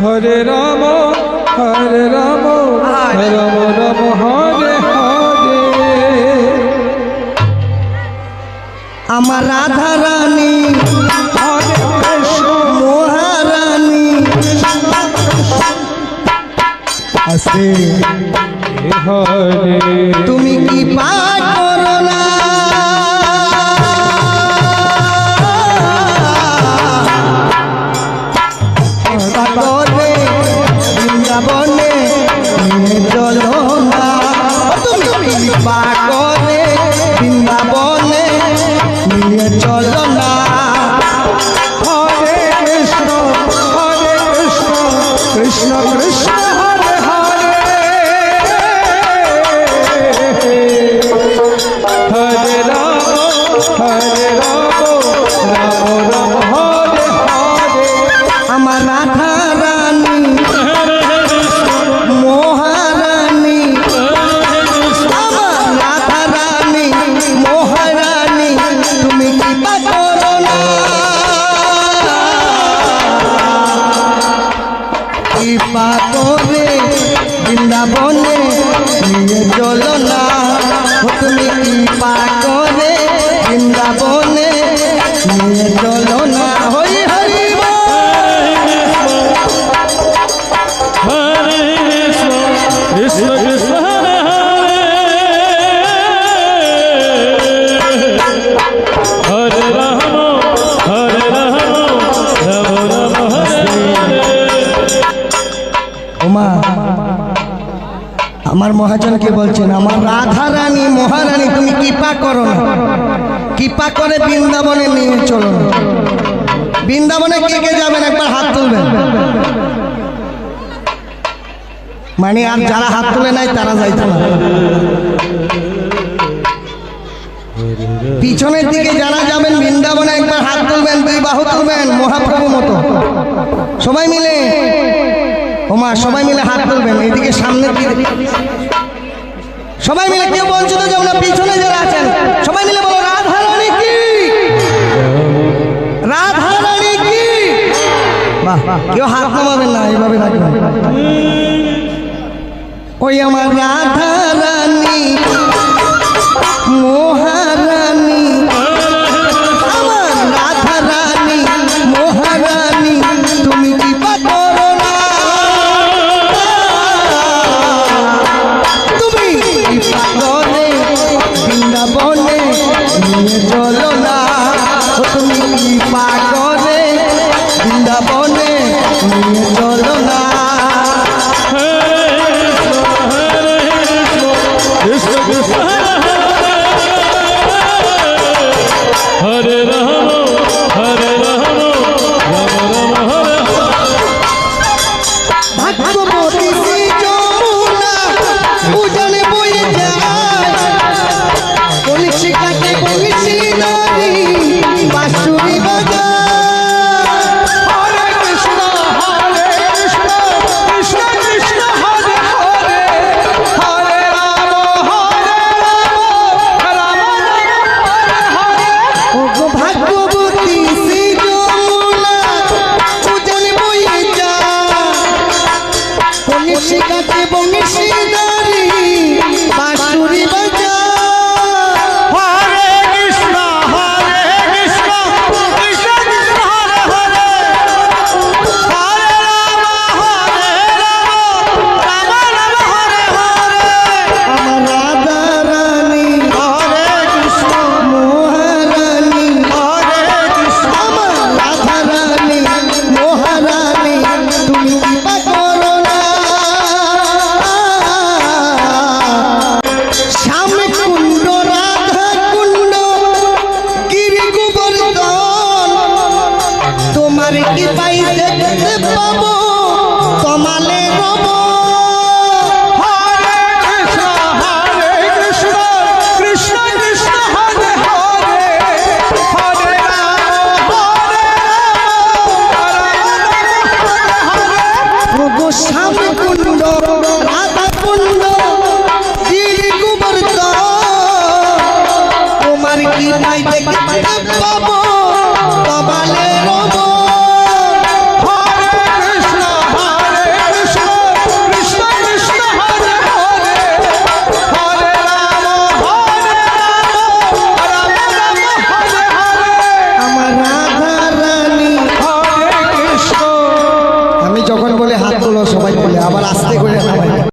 হরে রাম রাম রাম হরে হরে। আমার রাধা রানী হরে কৃষ্ণ মহারানী আসে হরে। তুমি কি পাঠ করো না করে বৃন্দাবনে চলো না, তুমি কৃপা করে বৃন্দাবনে নিয়ে চলো না। হরে কৃষ্ণ কৃষ্ণ কৃষ্ণ হরে হরে। হরে রাম রাম রাম হরে হরে। আমার রাধা রানী মহারানী, আমার রাধা রানী মহারানী, তুমি কৃপা করো না, কৃপা করে বৃন্দাবনে নিয়ে চলো না, তুমি কৃপা করে বৃন্দাবনে নিয়ে চলো না। হরি হরি কৃষ্ণ কৃষ্ণ হরে হরে রাম রাম রাম হরে হরে। ওমা আমার মহাজনকে বলছেন, আমার রাধা রানী মহারানী তুমি কৃপা করো না, কৃপা করে বৃন্দাবনে নিয়ে চলো না। বৃন্দাবনে কে কে যাবেন একবার হাত তুলবেন। মানে আর যারা হাত তুলে নাই তারা যাইতো না। পিছনের দিকে যারা যাবেন বৃন্দাবনে একবার হাত তুলবেন, দুই বাহু তুলবেন মহাপ্রভু মতো সবাই মিলে। ওমা সবাই মিলে হাত তুলবেন, এইদিকে সামনে সবাই মিলে। কেউ বলছো তো যেমন পিছনে যারা আছেন সবাই মিলে বলো রাধা রানী কি, রাধা রানী কি। বাহ, কেউ হাত নামাবেন না, এইভাবে রাখবেন। ওই আমার রাধা রানী মহারানী, আমার রাধা রানী মহারানী, তুমি কৃপা করো না, তুমি কৃপা করে বৃন্দাবনে নিয়ে চলো না, তুমি কৃপা করে বৃন্দাবনে নিয়ে চলো না। কৃষ্ণ কৃষ্ণ হরে রাম রাম রাম হরে ভাগ্যবতী শ্রী যমুনা উজানে বয়ে যায়, কলসি কাটে কলসি নারী বাঁশুরি বাজায়। হরে কৃষ্ণ কৃষ্ণ কৃষ্ণ হরে হরে। হরে রাম রাম হরে হরে। ওগো ভাগ্যবতী শ্রী যমুনা উজানে বয়ে যায়, কলসি কাটে বংশী নারী বাঁশুরি বাজায়। হরে কৃষ্ণ কৃষ্ণ কৃষ্ণ হরে হরে। হরে রাম রাম হরে হরে। আমার রাধা রানী হরে কৃষ্ণ মহারানী, হরে কৃষ্ণ। আমার রাধা রানী মহারানী, তুমি কৃপা করো না। শ্যাম কুণ্ড রাধা কুণ্ড গিরি গোবর্ধন, তোমার কৃপাই দেখতে পাবো কমালে রব। হরে কৃষ্ণ কৃষ্ণ কৃষ্ণ হরে হরে। হরে রাম ওগো শ্যাম কুণ্ড রাধা কুণ্ড গিরি গোবর্ধন, তোমার কৃপাই দেখতে পাবো